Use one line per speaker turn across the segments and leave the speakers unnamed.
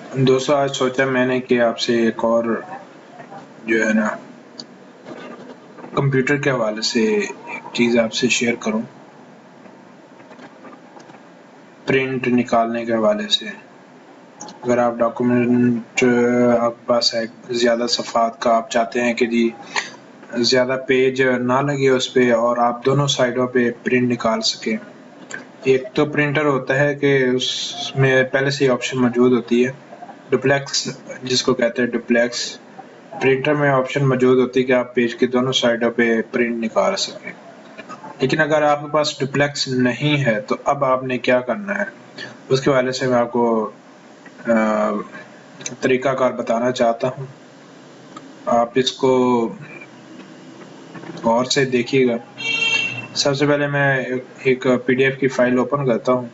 دوستوں آج سوچا میں نے کہ آپ سے ایک اور جو ہے نا کمپیوٹر کے حوالے سے ایک چیز آپ سے شیئر کروں، پرنٹ نکالنے کے حوالے سے۔ اگر آپ ڈاکومنٹ آپ کے پاس ہے زیادہ صفحات کا، آپ چاہتے ہیں کہ جی زیادہ پیج نہ لگے اس پہ اور آپ دونوں سائڈوں پہ پرنٹ نکال سکیں، ایک تو پرنٹر ہوتا ہے کہ اس میں پہلے سے ہی آپشن موجود ہوتی ہے ڈپلیکس، جس کو کہتے ہیں ڈپلیکس پرنٹر میں آپشن موجود ہوتی ہے کہ آپ پیج کے دونوں سائڈوں پہ پرنٹ نکال سکیں۔ لیکن اگر آپ کے پاس ڈپلیکس نہیں ہے تو اب آپ نے کیا کرنا ہے، اس کے حوالے سے میں آپ کو طریقہ کار بتانا چاہتا ہوں۔ آپ اس کو غور سے دیکھیے گا۔ سب سے پہلے میں ایک پی ڈی ایف کی فائل اوپن کرتا ہوں۔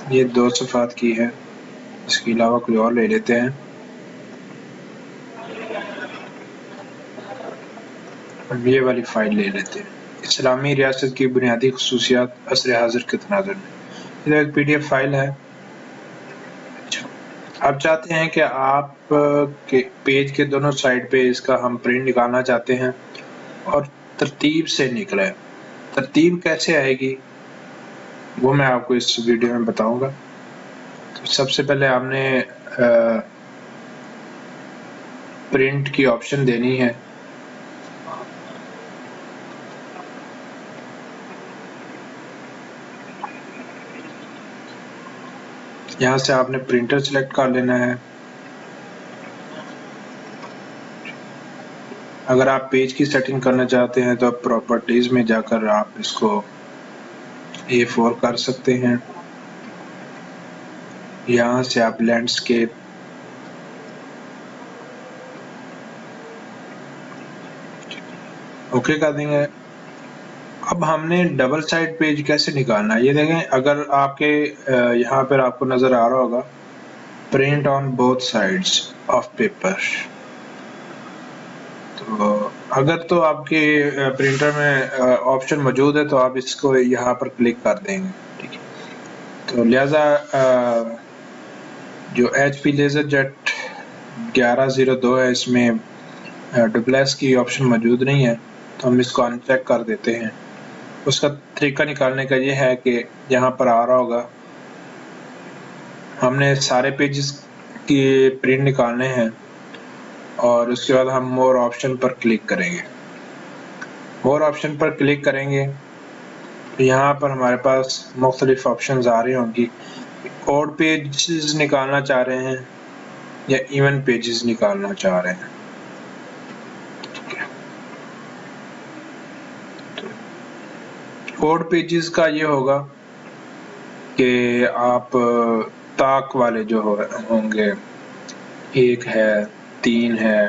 یہ 2 صفحات کی ہے، اس کے علاوہ کوئی اور لے لیتے ہیں۔ یہ والی فائل لے لیتے ہیں، اسلامی ریاست کی بنیادی خصوصیات عصر حاضر کے تناظر میں۔ یہ ایک پی ڈی ایف فائل ہے۔ آپ چاہتے ہیں کہ آپ کے پیج کے دونوں سائڈ پہ اس کا ہم پرنٹ نکالنا چاہتے ہیں اور ترتیب سے نکلے۔ ترتیب کیسے آئے گی وہ میں آپ کو اس ویڈیو میں بتاؤں گا۔ سب سے پہلے آپ نے پرنٹ کی آپشن دینی ہے۔ یہاں سے آپ نے پرنٹر سلیکٹ کر لینا ہے۔ اگر آپ پیج کی سیٹنگ کرنا چاہتے ہیں تو پراپرٹیز میں جا کر آپ اس کو A4 کر سکتے ہیں۔ یہاں سے آپ لینڈسکیپ اوکے کر دیں گے۔ اب ہم نے ڈبل سائڈ پیج کیسے نکالنا ہے یہ دیکھیں۔ اگر آپ کے یہاں پر آپ کو نظر آ رہا ہوگا print on both sides of paper, تو اگر تو آپ کے پرنٹر میں آپشن موجود ہے تو آپ اس کو یہاں پر کلک کر دیں گے، ٹھیک ہے۔ تو لہذا جو ایچ پی لیزر جیٹ 1102 ہے اس میں ڈپلیکس کی آپشن موجود نہیں ہے، تو ہم اس کو ان چیک کر دیتے ہیں۔ اس کا طریقہ نکالنے کا یہ ہے کہ یہاں پر آ رہا ہوگا ہم نے سارے پیجز کی پرنٹ نکالنے ہیں، اور اس کے بعد ہم مور آپشن پر کلک کریں گے۔ مور آپشن پر کلک کریں گے، یہاں پر ہمارے پاس مختلف آپشنز آ رہی ہوں گی۔ اوڈ پیجز نکالنا چاہ رہے ہیں یا ایون پیجز نکالنا چاہ رہے ہیں، اوڈ پیجز کا یہ ہوگا کہ آپ طاق والے جو ہوں گے، 1 ہے، 3 ہے،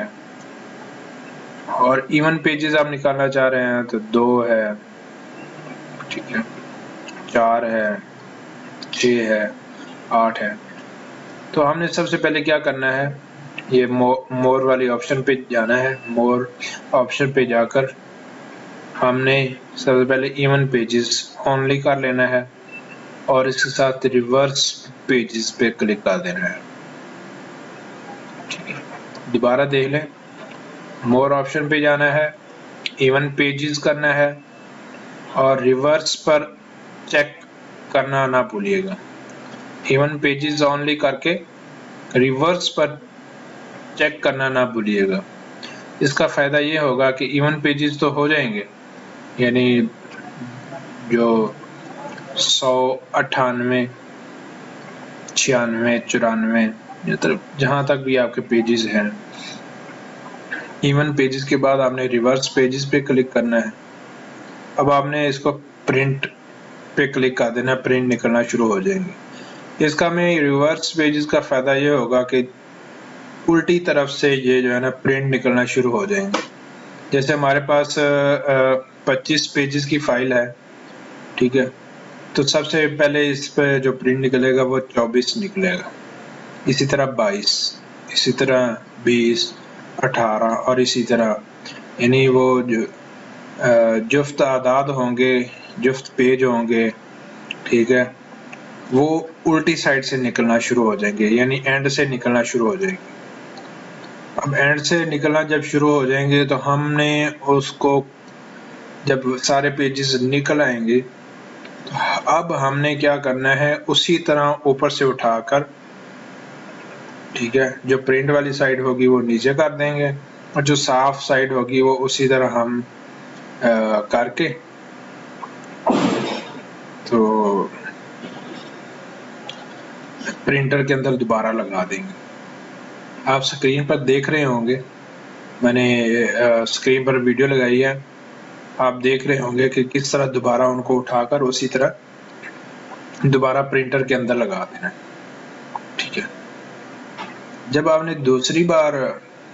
اور ایون پیجز آپ نکالنا چاہ رہے ہیں تو 2 ہے، ٹھیک ہے، 4 ہے، 6 ہے، 8 ہے۔ تو ہم نے سب سے پہلے کیا کرنا ہے، یہ مور والی آپشن پہ جانا ہے۔ مور آپشن پہ جا کر ہم نے سب سے پہلے ایون پیجز اونلی کر لینا ہے اور اس کے ساتھ ریورس پیجز پہ کلک کر دینا ہے، ٹھیک ہے۔ دوبارہ دیکھ لیں، مور آپشن پہ جانا ہے، ایون پیجز کرنا ہے اور ریورس پر چیک کرنا نہ بھولیے گا۔ ایون پیجز اونلی کر کے ریورس پر چیک کرنا نہ بھولیے گا۔ اس کا فائدہ یہ ہوگا کہ ایون پیجز تو ہو جائیں گے، یعنی جو 198 96 94 جہاں تک بھی آپ کے پیجز ہیں، ایون پیجز کے بعد آپ نے ریورس پیجز پہ کلک کرنا ہے۔ اب آپ نے اس کو پرنٹ پہ کلک کر دینا، پرنٹ نکلنا شروع ہو جائیں گے۔ اس کا میں ریورس پیجز کا فائدہ یہ ہوگا کہ الٹی طرف سے یہ جو ہے نا پرنٹ نکلنا شروع ہو جائیں گے۔ جیسے ہمارے پاس 25 پیجز کی فائل ہے، ٹھیک ہے، تو سب سے پہلے اس پہ جو پرنٹ نکلے گا وہ 24 نکلے گا، اسی طرح 22، اسی طرح 20، 18 اور اسی طرح، یعنی وہ جو جفت اعداد ہوں گے، جفت پیج ہوں گے، ٹھیک ہے، وہ الٹی سائڈ سے نکلنا شروع ہو جائیں گے، یعنی اینڈ سے نکلنا شروع ہو جائیں گے۔ اب اینڈ سے نکلنا جب شروع ہو جائیں گے تو ہم نے اس کو جب سارے پیجز نکل آئیں گے تو اب ہم نے کیا کرنا ہے، اسی طرح اوپر سے اٹھا کر، ٹھیک ہے، جو پرنٹ والی سائڈ ہوگی وہ نیچے کر دیں گے، اور جو صاف سائڈ ہوگی وہ اسی طرح ہم کر کے تو پرنٹر کے اندر دوبارہ لگا دیں گے۔ آپ سکرین پر دیکھ رہے ہوں گے، میں نے سکرین پر ویڈیو لگائی ہے، آپ دیکھ رہے ہوں گے کہ کس طرح دوبارہ ان کو اٹھا کر اسی طرح دوبارہ پرنٹر کے اندر لگا دینا ہے، ٹھیک ہے۔ جب آپ نے دوسری بار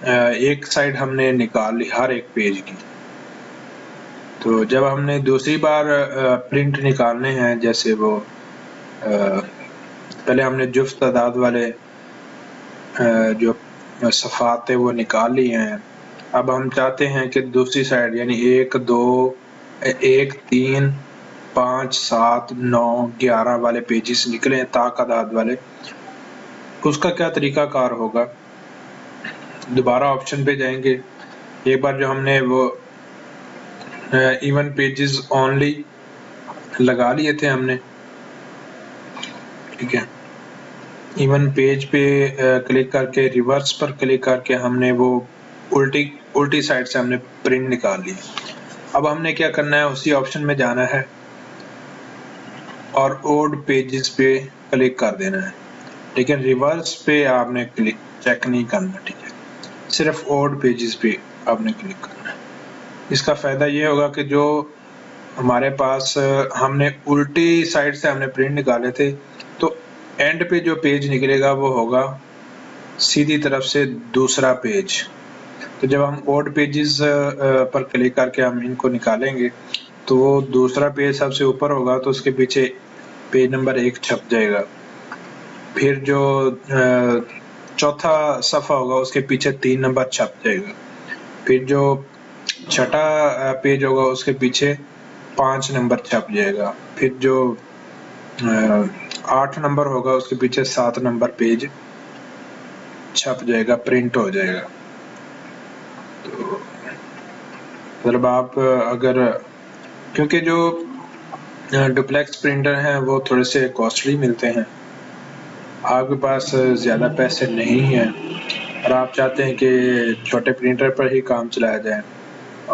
ایک سائڈ ہم نے نکال لی ہر ایک پیج کی، تو جب ہم نے دوسری بار پرنٹ نکالنے ہیں، جیسے وہ پہلے ہم نے جفت تعداد والے جو صفحات تھے وہ نکال لیے ہیں، اب ہم چاہتے ہیں کہ دوسری سائڈ یعنی 1 2 1 3 5 7 9 11 والے پیجز نکلیں تعداد والے۔ اس کا کیا طریقہ کار ہوگا، دوبارہ آپشن پہ جائیں گے، ایک بار جو ہم نے وہ ایون پیجز اونلی لگا لیے تھے ہم نے، ٹھیک ہے، ایون پیج پہ کلک کر کے ریورس پر کلک کر کے ہم نے وہ الٹی سائڈ سے ہم نے پرنٹ نکال لی۔ اب ہم نے کیا کرنا ہے، اسی آپشن میں جانا ہے اور اوڈ پیجز پہ کلک کر دینا ہے، لیکن ریورس پہ آپ نے کلک چیک نہیں کرنا، ٹھیک ہے، صرف اوڈ پیجز پہ آپ نے کلک کرنا ہے۔ اس کا فائدہ یہ ہوگا کہ جو ہمارے پاس ہم نے الٹی سائڈ سے ہم نے پرنٹ نکالے تھے، تو اینڈ پہ جو پیج نکلے گا وہ ہوگا سیدھی طرف سے دوسرا پیج۔ تو جب ہم اوڈ پیجز پر کلک کر کے ہم ان کو نکالیں گے تو وہ دوسرا پیج سب سے اوپر ہوگا، تو اس کے پیچھے پیج نمبر 1 چھپ جائے گا، پھر جو چوتھا صفحہ ہوگا اس کے پیچھے 3 نمبر چھپ جائے گا، پھر جو چھٹا پیج ہوگا اس کے پیچھے 5 نمبر چھپ جائے گا، پھر جو 8 نمبر ہوگا اس کے پیچھے 7 نمبر پیج چھپ جائے گا، پرنٹ ہو جائے گا۔ تو مطلب آپ اگر، کیونکہ جو ڈپلیکس پرنٹر ہیں وہ تھوڑے سے کاسٹلی ملتے ہیں، آپ کے پاس زیادہ پیسے نہیں ہیں اور آپ چاہتے ہیں کہ چھوٹے پرنٹر پر ہی کام چلایا جائے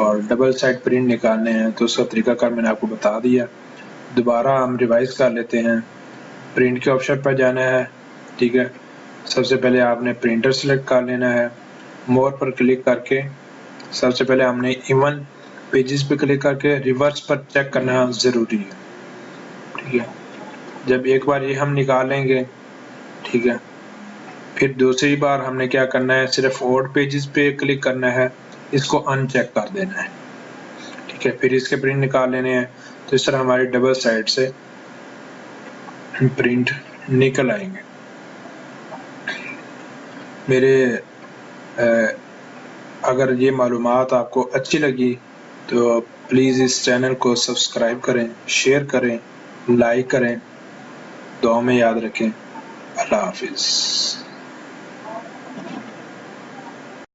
اور ڈبل سائڈ پرنٹ نکالنے ہیں، تو اس کا طریقہ کار میں نے آپ کو بتا دیا۔ دوبارہ ہم ریوائز کر لیتے ہیں، پرنٹ کے آپشن پر جانا ہے، ٹھیک ہے، سب سے پہلے آپ نے پرنٹر سلیکٹ کر لینا ہے، مور پر کلک کر کے سب سے پہلے ہم نے ایون پیجز پہ کلک کر کے ریورس پر چیک کرنا ضروری ہے، ٹھیک ہے۔ جب ایک بار یہ ہم نکال لیں گے، ٹھیک ہے، پھر دوسری بار ہم نے کیا کرنا ہے، صرف اوڈ پیجز پہ کلک کرنا ہے، اس کو ان چیک کر دینا ہے، ٹھیک ہے، پھر اس کے پرنٹ نکال لینے ہیں، تو اس طرح ہماری ڈبل سائڈ سے پرنٹ نکل آئیں گے۔ میرے اگر یہ معلومات آپ کو اچھی لگی تو پلیز اس چینل کو سبسکرائب کریں، شیئر کریں، لائک کریں، دعا میں یاد رکھیں۔ اللہ حافظ۔